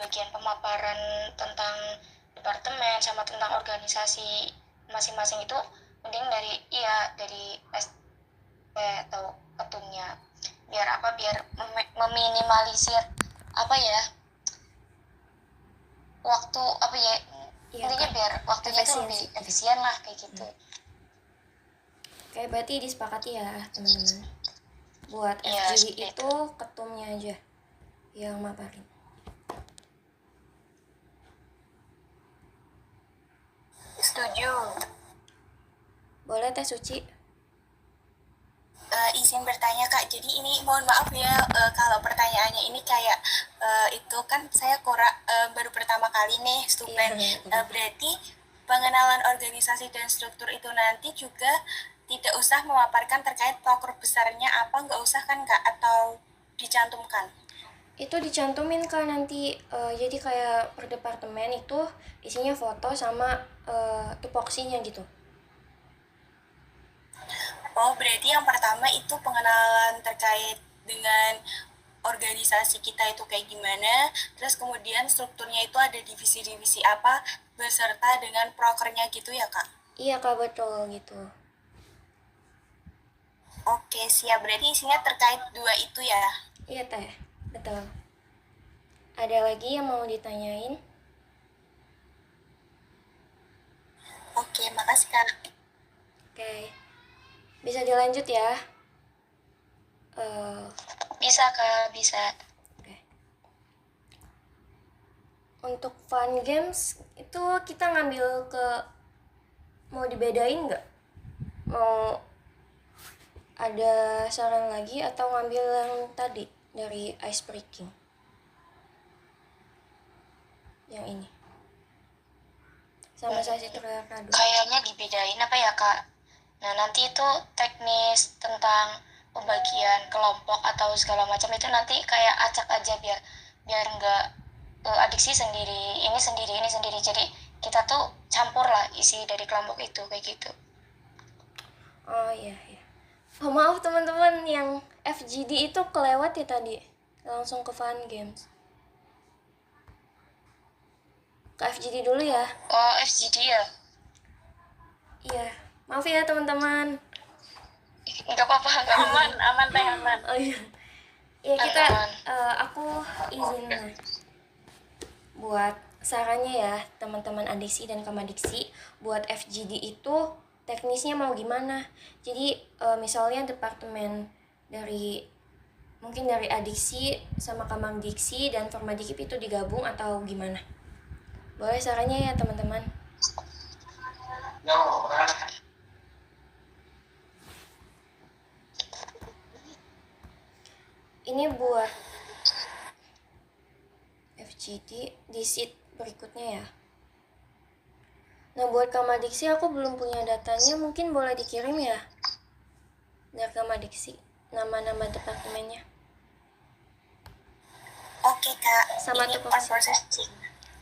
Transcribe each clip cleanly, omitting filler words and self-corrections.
bagian pemaparan tentang departemen sama tentang organisasi masing-masing itu mending dari SP atau ketumnya, biar meminimalisir waktu intinya biar waktunya itu lebih efisien lah kayak gitu. Oke, berarti disepakati ya teman-teman, buat FGD itu ketumnya aja yang maparin. Setuju. Boleh Teh Suci? Izin bertanya Kak, jadi ini mohon maaf ya kalau pertanyaannya ini kayak itu kan saya baru pertama kali nih student. Berarti pengenalan organisasi dan struktur itu nanti juga tidak usah memaparkan terkait proker besarnya apa, nggak usah kan Kak, atau dicantumkan? Itu dicantumin Kak nanti, jadi kayak per departemen itu isinya foto sama tupoksinya gitu. Oh, berarti yang pertama itu pengenalan terkait dengan organisasi kita itu kayak gimana, terus kemudian strukturnya itu ada divisi-divisi apa, beserta dengan prokernya gitu ya Kak? Iya Kak, betul gitu. Oke, siap. Berarti isinya terkait dua itu ya? Iya Teh, betul. Ada lagi yang mau ditanyain? Oke, makasih Kak. Oke, bisa dilanjut ya? Bisa Kak, bisa. Oke. Untuk fun games itu kita ngambil mau dibedain nggak? Mau ada saran lagi atau ngambil yang tadi dari ice breaking? Yang ini sama sesi teradu. Kayaknya dibedain Kak. Nah nanti itu teknis tentang pembagian kelompok atau segala macam itu nanti kayak acak aja biar nggak adiksi sendiri ini sendiri, jadi kita tuh campur lah isi dari kelompok itu kayak gitu. Oh iya. Oh maaf teman-teman, yang FGD itu kelewat ya tadi, langsung ke fun games. Ke FGD dulu ya. Oh FGD ya? Iya, maaf ya teman-teman. Nggak apa-apa, nggak aman Teh, aman. Oh iya. Ya kita, aku izin buat sarannya ya teman-teman adiksi dan kamadiksi, buat FGD itu teknisnya mau gimana. Jadi misalnya departemen mungkin dari adiksi sama kamadiksi dan formadikip itu digabung atau gimana? Boleh sarannya ya teman-teman. Ini buat FGD di sheet berikutnya ya. Nah buat kamadiksi aku belum punya datanya, mungkin boleh dikirim ya dari kamadiksi, nama-nama departemennya. Oke Kak, sama ini tupoksi. on processing.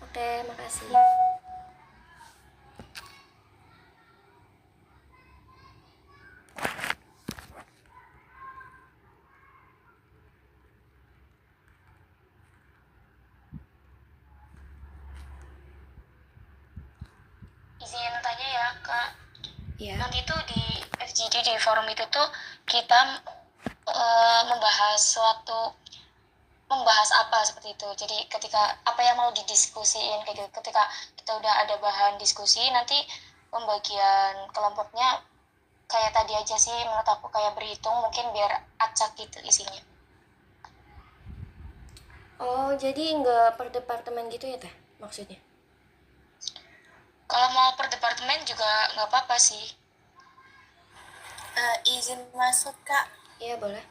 Oke, makasih. Izin tanya ya Kak. Ya. Nanti tuh di FGD di forum itu tuh kita membahas apa seperti itu. Jadi ketika apa yang mau didiskusiin kayak gitu, ketika kita udah ada bahan diskusi, nanti pembagian kelompoknya kayak tadi aja sih menurut aku, kayak berhitung mungkin biar acak gitu isinya. Oh, jadi nggak per departemen gitu ya Teh maksudnya? Kalau mau per departemen juga nggak apa-apa sih. Izin masuk Kak. Iya boleh.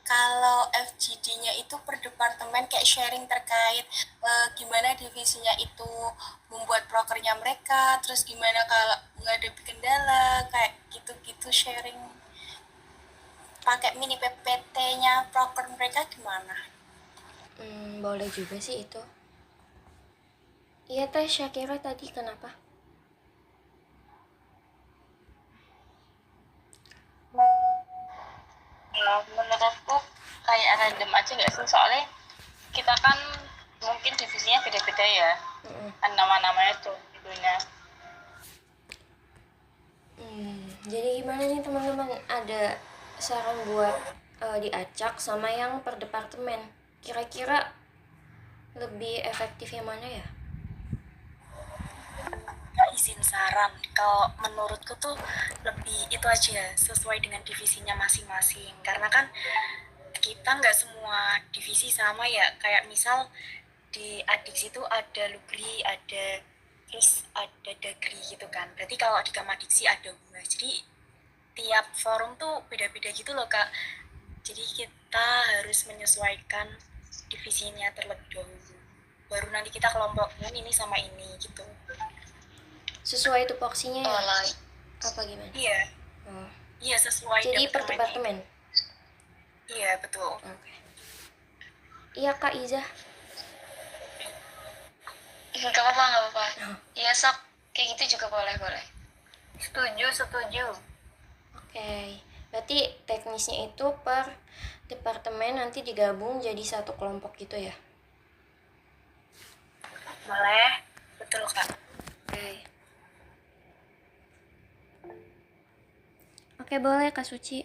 Kalau FGD-nya itu per departemen kayak sharing terkait gimana divisinya itu membuat prokernya mereka, terus gimana kalau menghadapi kendala, kayak gitu-gitu sharing. Pakai mini PPT-nya proker mereka gimana? Boleh juga sih itu. Iya Teh Syakira tadi kenapa? Menurutku kayak random aja nggak sih, soalnya kita kan mungkin PPT ya. Kan nama-namanya tuh itunya. Jadi gimana nih teman-teman, ada saran buat diacak sama yang per departemen, kira-kira lebih efektif yang mana ya? Kak, izin saran, kalau menurutku tuh lebih itu aja, sesuai dengan divisinya masing-masing. Karena kan kita nggak semua divisi sama ya, kayak misal di adiksi itu ada lugri, ada terus ada dagri gitu kan. Berarti kalau di kamadiksi ada humas. Jadi tiap forum tuh beda-beda gitu loh Kak. Jadi kita harus menyesuaikan divisinya terlebih dahulu. Baru nanti kita kelompokin ini sama ini gitu. Sesuai tupoksinya ya? like Apa gimana? Iya. Oh. Iya sesuai. Jadi per departemen? Iya betul. Oke. Iya Kak Iza. nggak apa-apa. Iya sok, kayak gitu juga boleh. Setuju. Oke. Berarti teknisnya itu per departemen nanti digabung jadi satu kelompok gitu ya? Boleh. Betul Kak. Oke, boleh Kak Suci.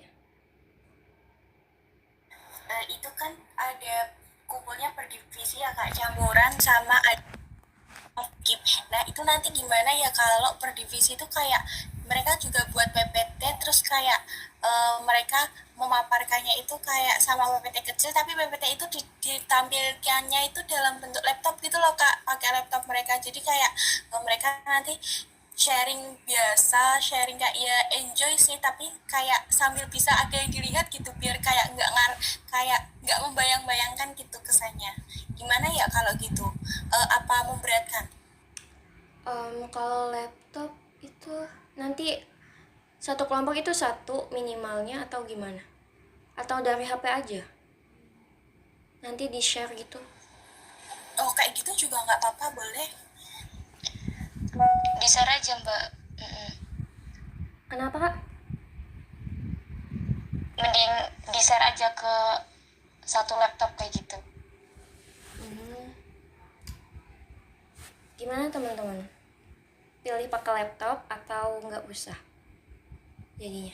Itu kan ada kumpulnya per divisi ya Kak, campuran sama ada OKIP. Nah itu nanti gimana ya kalau per divisi itu kayak mereka juga buat PPT, terus kayak mereka memaparkannya itu kayak sama PPT kecil, tapi PPT itu ditampilkannya itu dalam bentuk laptop gitu loh Kak, pakai laptop mereka. Jadi kayak mereka nanti sharing biasa, sharing kayak ya enjoy sih, tapi kayak sambil bisa ada yang dilihat gitu, biar kayak nggak membayang-bayangkan gitu kesannya. Gimana ya kalau gitu? Apa memberatkan? Kalau laptop itu nanti satu kelompok itu satu minimalnya atau gimana? Atau dari HP aja? Nanti di share gitu? Oh kayak gitu juga nggak apa-apa, boleh. Di-share aja Mbak. Kenapa Kak? Mending di-share aja ke satu laptop kayak gitu. Gimana teman-teman? Pilih pakai laptop atau nggak usah? Jadinya.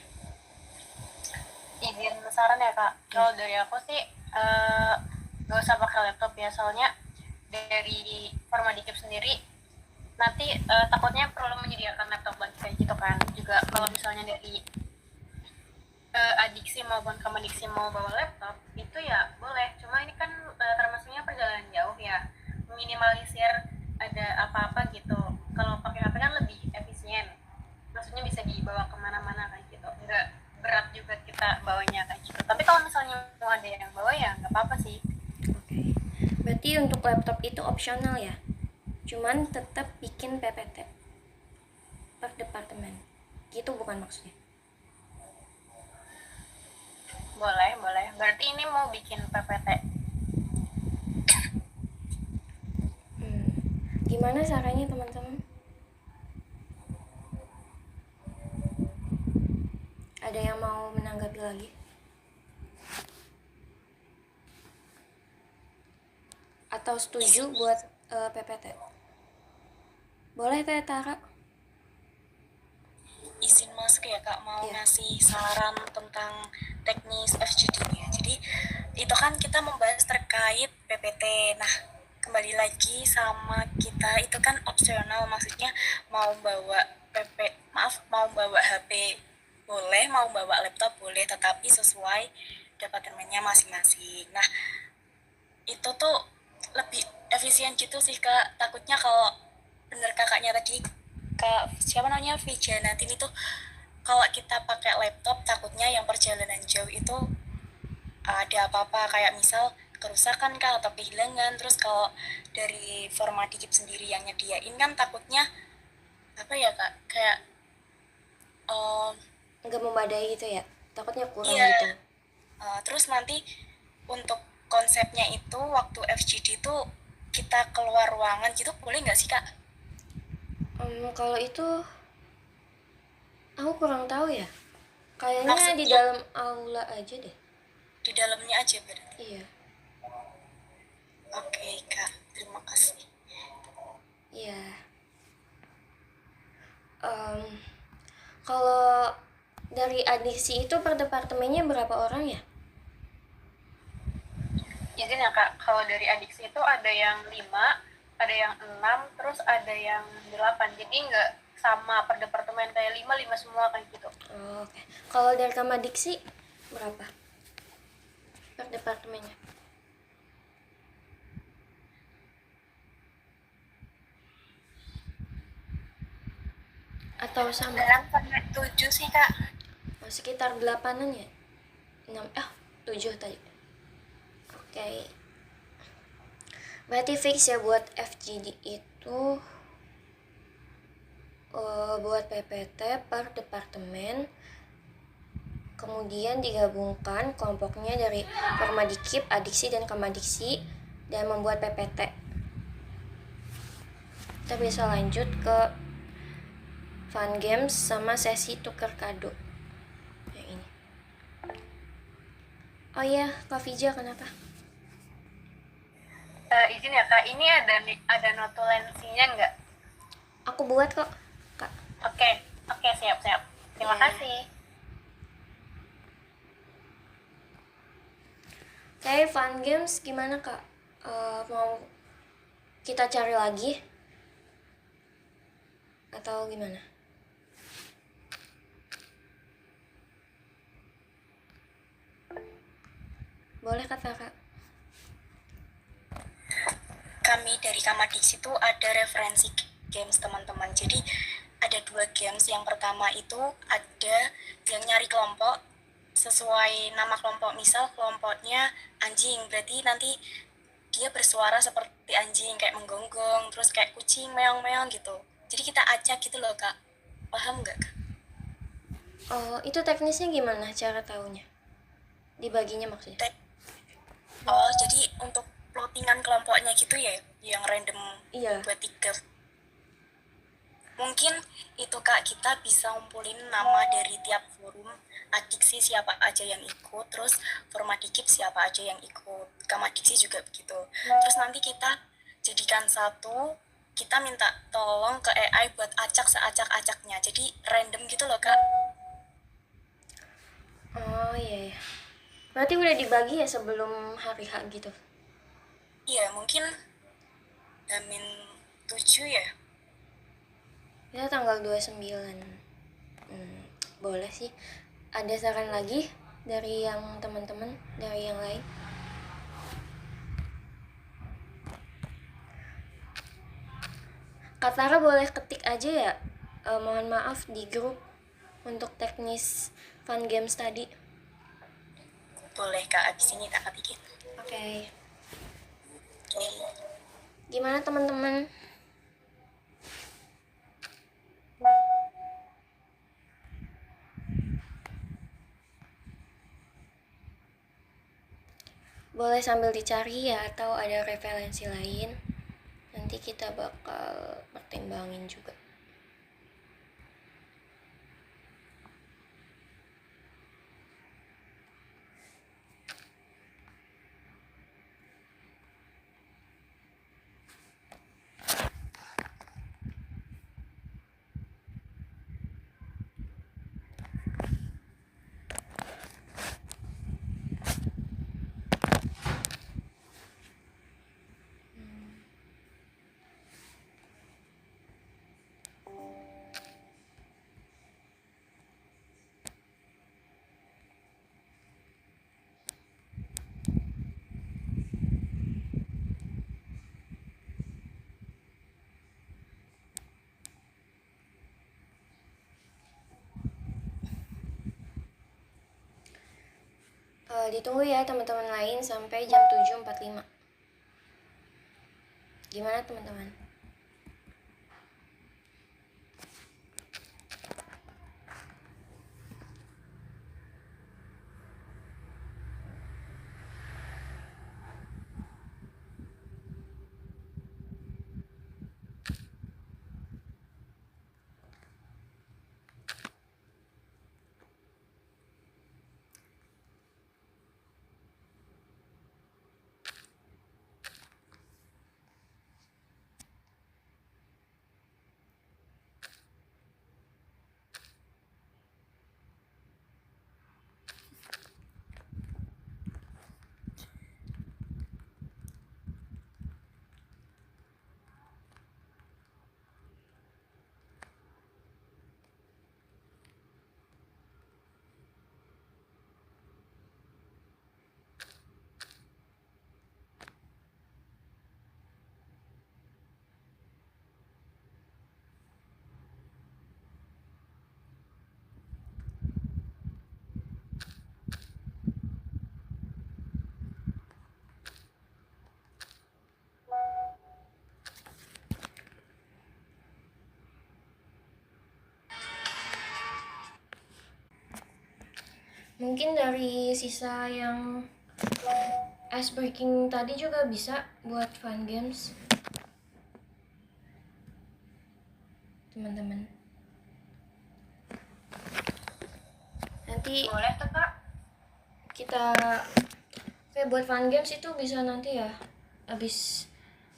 Izin saran ya Kak. Kalau dari aku sih nggak usah pakai laptop ya, soalnya dari Permadikip sendiri nanti takutnya perlu menyediakan laptop lagi kayak gitu kan. Juga kalau misalnya dari adiksi maupun kamadiksi mau bawa laptop itu ya boleh, cuma ini kan termasuknya perjalanan jauh ya, minimalisir ada apa-apa gitu. Kalau pakai HP kan lebih efisien, maksudnya bisa dibawa kemana-mana kayak gitu, nggak berat juga kita bawanya kayak gitu. Tapi kalau misalnya mau ada yang bawa ya nggak apa-apa sih. Oke. Berarti untuk laptop itu opsional ya? Cuman tetap bikin PPT per departemen. Gitu bukan maksudnya? Boleh. Berarti ini mau bikin PPT. Gimana caranya teman-teman? Ada yang mau menanggapi lagi? Atau setuju buat PPT? Boleh Teh Tara? Izin masuk ya Kak, mau ngasih saran tentang teknis FGD-nya. Jadi itu kan kita membahas terkait PPT. Nah kembali lagi sama kita itu kan opsional, maksudnya mau bawa mau bawa HP boleh, mau bawa laptop boleh, tetapi sesuai departemennya masing-masing. Nah itu tuh lebih efisien gitu sih Kak. Takutnya kalau bener kakaknya tadi, Kak siapa namanya, Vijanatin itu, kalau kita pakai laptop takutnya yang perjalanan jauh itu ada apa-apa, kayak misal kerusakan kah atau kehilangan. Terus kalau dari Formadikip sendiri yang nyediain kan takutnya apa ya Kak, kayak nggak memadai gitu ya? Takutnya kurang iya. gitu. Terus nanti untuk konsepnya itu waktu FGD itu kita keluar ruangan gitu boleh nggak sih Kak? Kalau itu aku kurang tahu ya. Kayaknya Maksudnya, di dalam aula aja deh. di dalamnya aja berarti. Iya. Oke Kak, terima kasih. dari adiksi itu per departemennya berapa orang ya? Izin ya Kak, kalau dari adiksi itu ada yang 5, ada yang 6, terus ada yang 8. Jadi nggak sama per departemen kayak 5 semua kayak gitu. Oh, oke. Kalau dari kamadiksi berapa per departemennya? Atau sama? 6 sampai 7 sih Kak. Oh, sekitar 8-an ya? 6, 7 tadi. Oke. Berarti fix ya buat FGD itu buat PPT per departemen, kemudian digabungkan kelompoknya dari Permadikip, Adiksi, dan Kamadiksi dan membuat PPT. Kita bisa lanjut ke fun games sama sesi tukar kado yang ini. Oh iya, Kak Fija kenapa? Izin ya Kak, ini ada notulensinya nggak? Aku buat kok, Kak. Oke, siap. Terima Ya. kasih. Kayak fun games gimana Kak? Mau kita cari lagi? Atau gimana? Boleh kata Kak? Kami dari Kamadiksi itu ada referensi games teman-teman. Jadi ada 2 games. Yang pertama itu ada yang nyari kelompok sesuai nama kelompok. Misal kelompoknya anjing, berarti nanti dia bersuara seperti anjing, kayak menggonggong, terus kayak kucing, meong-meong gitu. Jadi kita acak gitu loh Kak. Paham nggak Kak? Oh, itu teknisnya gimana cara taunya? Dibaginya maksudnya? Oh, jadi untuk plottingan kelompoknya gitu ya, yang random Iya. buat 3. Mungkin itu Kak, kita bisa ngumpulin nama dari tiap forum. Adiksi siapa aja yang ikut, terus Formadikip siapa aja yang ikut, Kamadiksi juga begitu. Terus nanti kita jadikan satu, kita minta tolong ke AI buat acak seacak-acaknya. Jadi random gitu loh Kak. Oh iya ya. Berarti udah dibagi ya sebelum hari H gitu? Iya, mungkin Damin 7 ya. Kita tanggal 29. Boleh sih. Ada saran lagi dari yang teman-teman, dari yang lain? Kak Tara boleh ketik aja ya. Mohon maaf di grup untuk teknis fun games tadi. Boleh Kak, abis ini tak ketikin. Oke. Oke. Gimana teman-teman? Boleh sambil dicari ya atau ada referensi lain. Nanti kita bakal pertimbangin juga. Ditunggu ya teman-teman lain sampai jam 7.45. Gimana teman-teman? Mungkin dari sisa yang ice breaking tadi juga bisa buat fun games, teman-teman. Nanti Boleh tuh Kak. kita kayak buat fun games itu bisa nanti ya, abis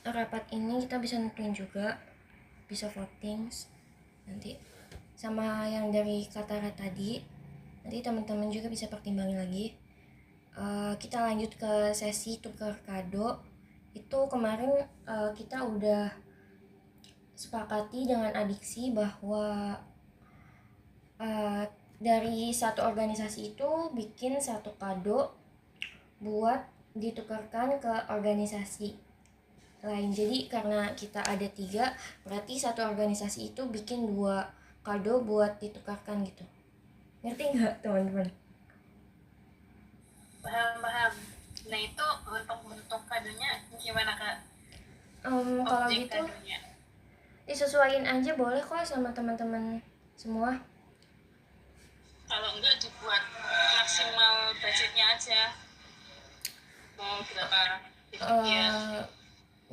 rapat ini kita bisa nentuin juga, bisa voting nanti sama yang dari Katara tadi. Nanti teman-teman juga bisa pertimbangin lagi. Kita lanjut ke sesi tukar kado. Itu kemarin kita udah sepakati dengan Adiksi bahwa dari satu organisasi itu bikin satu kado buat ditukarkan ke organisasi lain. Jadi karena kita ada 3, berarti satu organisasi itu bikin 2 kado buat ditukarkan gitu. Ngerti nggak teman-teman? Paham. Nah itu untuk bentuk kadonya gimana Kak? Kalau Objek gitu kadonya. disesuaiin aja boleh kok sama teman-teman semua. Kalau enggak dibuat maksimal budgetnya aja. Mau berapa?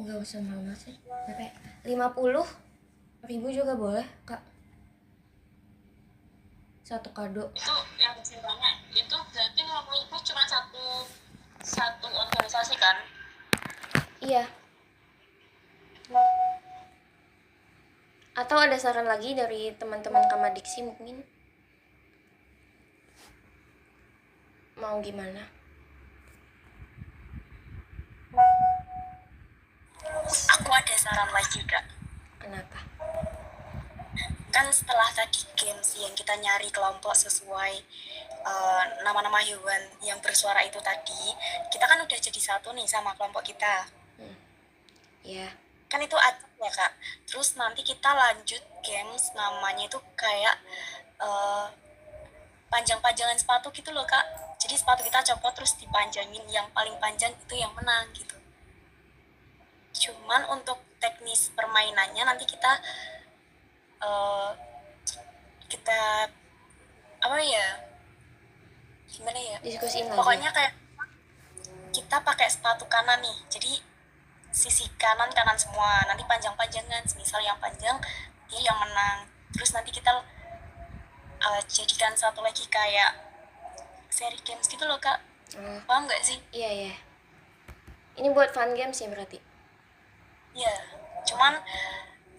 Nggak usah mahal sih, berapa ya? 50.000 juga boleh kak, satu kado. Itu yang banyak itu berarti 50.000 cuma satu organisasi kan? Iya. Atau ada saran lagi dari teman-teman Kamadiksi mungkin? Mau gimana? Aku ada saran lagi Kak. Kenapa? Kan setelah tadi games yang kita nyari kelompok sesuai nama-nama hewan yang bersuara itu tadi, kita kan udah jadi satu nih sama kelompok kita. Iya. Kan itu acak ya Kak. Terus nanti kita lanjut games namanya itu kayak panjang-panjangan sepatu gitu loh Kak. Jadi sepatu kita copot terus dipanjangin, yang paling panjang itu yang menang gitu. Cuman untuk teknis permainannya nanti kita apa ya, gimana ya, Diskusiin lagi. pokoknya kayak kita pakai sepatu kanan nih, jadi sisi kanan semua, nanti panjang-panjangan, misal yang panjang dia yang menang. Terus nanti kita jadikan satu lagi kayak seri games gitu loh Kak. Paham nggak sih? Iya. Ini buat fun games ya berarti? Iya, cuman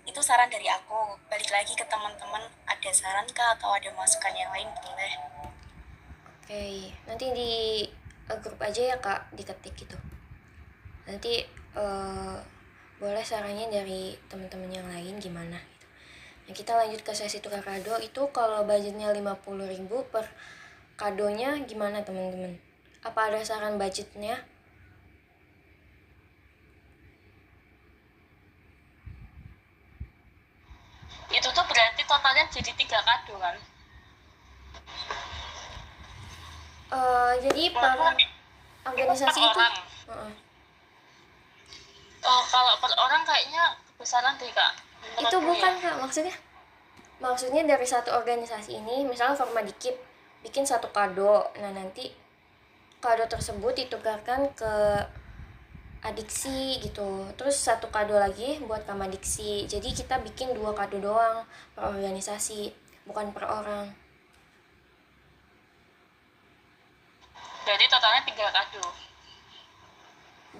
itu saran dari aku. Balik lagi ke teman-teman, ada saran kah atau ada masukan yang lain boleh. Oke, nanti di grup aja ya kak, diketik gitu. Nanti boleh sarannya dari teman-teman yang lain gimana gitu. Nah, kita lanjut ke sesi tukar kado. Itu kalau budgetnya 50.000 per kadonya gimana teman-teman? Apa ada saran budgetnya? Itu tuh berarti totalnya jadi 3 kado kan? Jadi per organisasi per itu orang. Kalau per orang kayaknya kebesaran deh Kak. itu bukan kak, maksudnya dari satu organisasi ini, misalnya Formadikip bikin satu kado, nah nanti kado tersebut ditukarkan ke Adiksi gitu, terus satu kado lagi buat Kamadiksi. Jadi kita bikin 2 kado doang per organisasi, bukan per orang. Berarti totalnya 3 kado.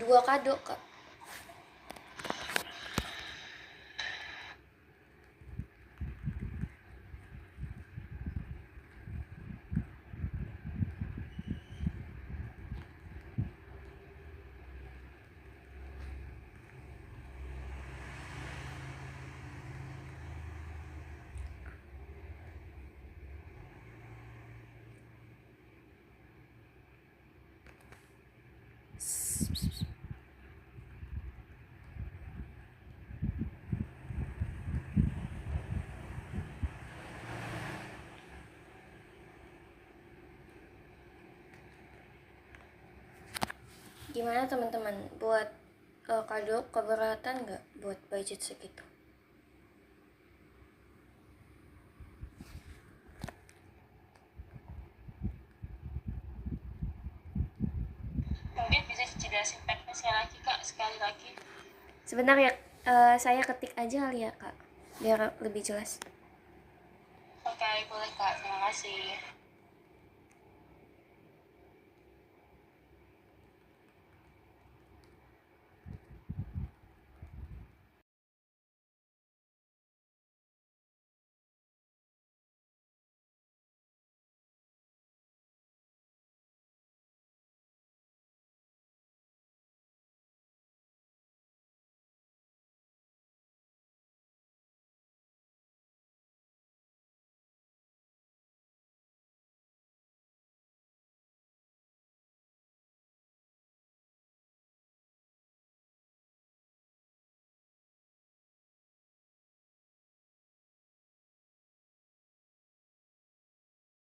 2 kado kak. Gimana teman-teman, buat kado keberatan nggak buat budget segitu? jelasnya lagi Kak, sekali lagi. Sebentar ya, saya ketik aja kali ya Kak, biar lebih jelas. Oke, boleh Kak, terima kasih.